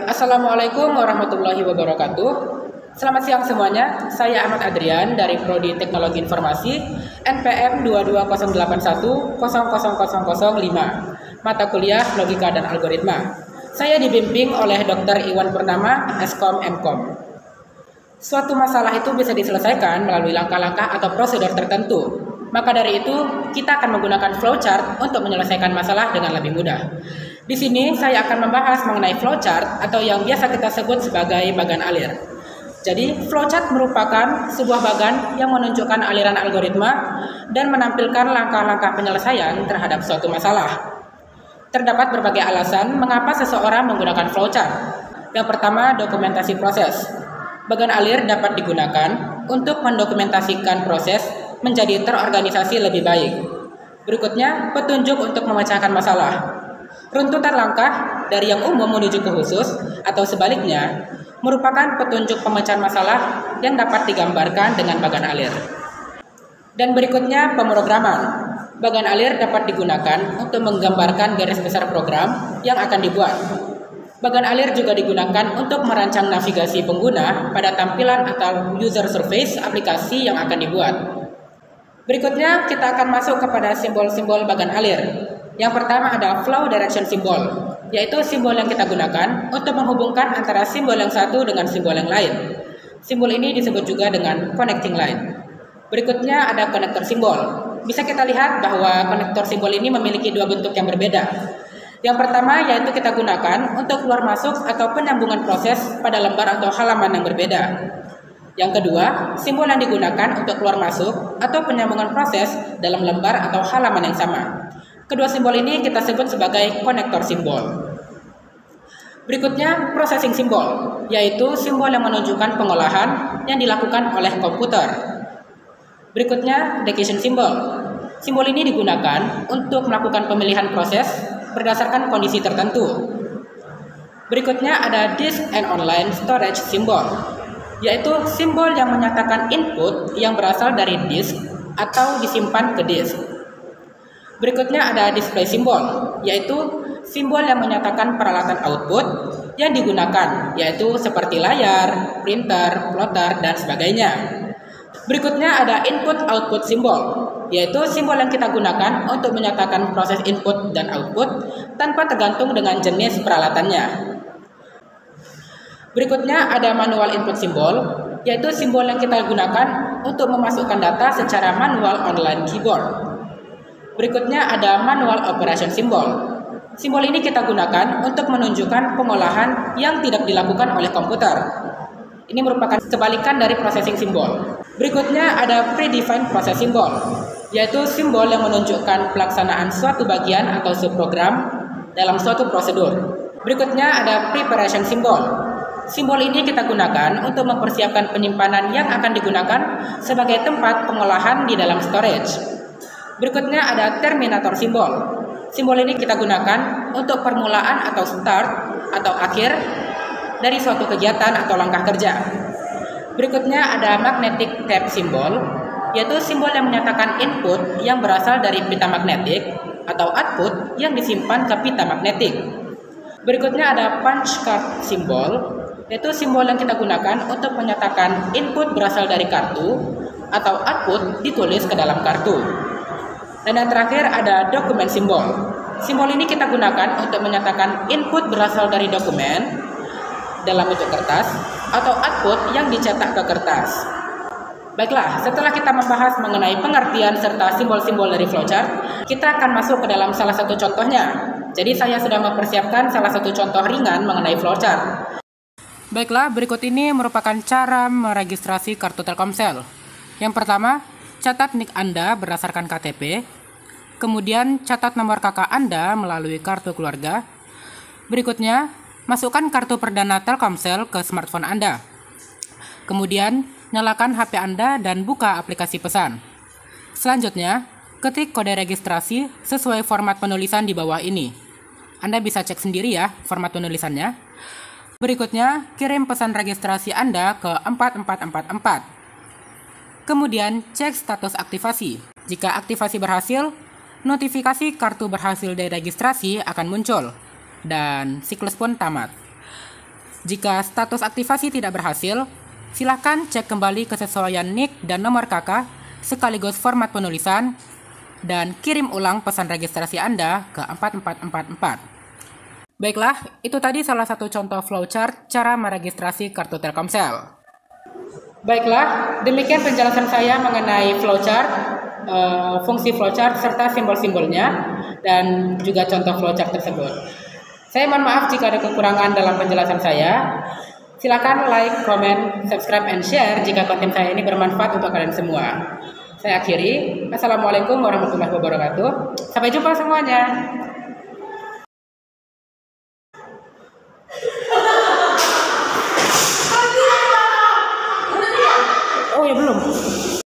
Assalamualaikum warahmatullahi wabarakatuh. Selamat siang semuanya. Saya Ahmad Adrian dari Prodi Teknologi Informasi NPM 22081000005, mata kuliah Logika dan Algoritma. Saya dibimbing oleh Dr. Iwan Purnama, Eskom Mkom. Suatu masalah itu bisa diselesaikan melalui langkah-langkah atau prosedur tertentu. Maka dari itu, kita akan menggunakan flowchart untuk menyelesaikan masalah dengan lebih mudah. Di sini saya akan membahas mengenai flowchart atau yang biasa kita sebut sebagai bagan alir. Jadi, flowchart merupakan sebuah bagan yang menunjukkan aliran algoritma dan menampilkan langkah-langkah penyelesaian terhadap suatu masalah. Terdapat berbagai alasan mengapa seseorang menggunakan flowchart. Yang pertama, dokumentasi proses. Bagan alir dapat digunakan untuk mendokumentasikan proses menjadi terorganisasi lebih baik. Berikutnya, petunjuk untuk memecahkan masalah. Runtutan langkah dari yang umum menuju ke khusus atau sebaliknya merupakan petunjuk pemecahan masalah yang dapat digambarkan dengan bagan alir. Dan berikutnya, pemrograman. Bagan alir dapat digunakan untuk menggambarkan garis besar program yang akan dibuat. Bagan alir juga digunakan untuk merancang navigasi pengguna pada tampilan atau user surface aplikasi yang akan dibuat. Berikutnya, kita akan masuk kepada simbol-simbol bagan alir. Yang pertama ada flow direction symbol, yaitu simbol yang kita gunakan untuk menghubungkan antara simbol yang satu dengan simbol yang lain. Simbol ini disebut juga dengan connecting line. Berikutnya ada konektor simbol. Bisa kita lihat bahwa konektor simbol ini memiliki dua bentuk yang berbeda. Yang pertama yaitu kita gunakan untuk keluar masuk atau penyambungan proses pada lembar atau halaman yang berbeda. Yang kedua, simbol yang digunakan untuk keluar masuk atau penyambungan proses dalam lembar atau halaman yang sama. Kedua simbol ini kita sebut sebagai konektor simbol. Berikutnya, processing simbol, yaitu simbol yang menunjukkan pengolahan yang dilakukan oleh komputer. Berikutnya, decision symbol. Simbol ini digunakan untuk melakukan pemilihan proses berdasarkan kondisi tertentu. Berikutnya ada disk and online storage symbol, yaitu simbol yang menyatakan input yang berasal dari disk atau disimpan ke disk. Berikutnya ada display symbol, yaitu simbol yang menyatakan peralatan output yang digunakan, yaitu seperti layar, printer, plotter, dan sebagainya. Berikutnya ada input-output symbol, yaitu simbol yang kita gunakan untuk menyatakan proses input dan output tanpa tergantung dengan jenis peralatannya. Berikutnya ada manual input symbol, yaitu simbol yang kita gunakan untuk memasukkan data secara manual online keyboard. Berikutnya ada manual operation symbol. Simbol ini kita gunakan untuk menunjukkan pengolahan yang tidak dilakukan oleh komputer. Ini merupakan kebalikan dari processing symbol. Berikutnya ada predefined process symbol, yaitu simbol yang menunjukkan pelaksanaan suatu bagian atau subprogram dalam suatu prosedur. Berikutnya ada preparation symbol. Simbol ini kita gunakan untuk mempersiapkan penyimpanan yang akan digunakan sebagai tempat pengolahan di dalam storage. Berikutnya ada terminator symbol. Simbol ini kita gunakan untuk permulaan atau start atau akhir dari suatu kegiatan atau langkah kerja. Berikutnya ada magnetic tape symbol, yaitu simbol yang menyatakan input yang berasal dari pita magnetik atau output yang disimpan ke pita magnetik. Berikutnya ada punch card symbol, yaitu simbol yang kita gunakan untuk menyatakan input berasal dari kartu atau output ditulis ke dalam kartu. Dan yang terakhir ada dokumen simbol. Simbol ini kita gunakan untuk menyatakan input berasal dari dokumen dalam bentuk kertas atau output yang dicetak ke kertas. Baiklah, setelah kita membahas mengenai pengertian serta simbol-simbol dari flowchart, kita akan masuk ke dalam salah satu contohnya. Jadi saya sudah mempersiapkan salah satu contoh ringan mengenai flowchart. Baiklah, berikut ini merupakan cara meregistrasi kartu Telkomsel. Yang pertama, catat NIK Anda berdasarkan KTP. Kemudian, catat nomor KK Anda melalui kartu keluarga. Berikutnya, masukkan kartu perdana Telkomsel ke smartphone Anda. Kemudian, nyalakan HP Anda dan buka aplikasi pesan. Selanjutnya, ketik kode registrasi sesuai format penulisan di bawah ini. Anda bisa cek sendiri ya format penulisannya. Berikutnya, kirim pesan registrasi Anda ke 4444. Kemudian, cek status aktivasi. Jika aktivasi berhasil, notifikasi kartu berhasil diregistrasi akan muncul, dan siklus pun tamat. Jika status aktivasi tidak berhasil, silakan cek kembali kesesuaian nick dan nomor KK sekaligus format penulisan dan kirim ulang pesan registrasi Anda ke 4444. Baiklah, itu tadi salah satu contoh flowchart cara meregistrasi kartu Telkomsel. Baiklah, demikian penjelasan saya mengenai flowchart, fungsi flowchart serta simbol-simbolnya dan juga contoh flowchart tersebut. Saya mohon maaf jika ada kekurangan dalam penjelasan saya. Silakan like, comment, subscribe, and share jika konten saya ini bermanfaat untuk kalian semua. Saya akhiri. Assalamualaikum warahmatullahi wabarakatuh. Sampai jumpa semuanya.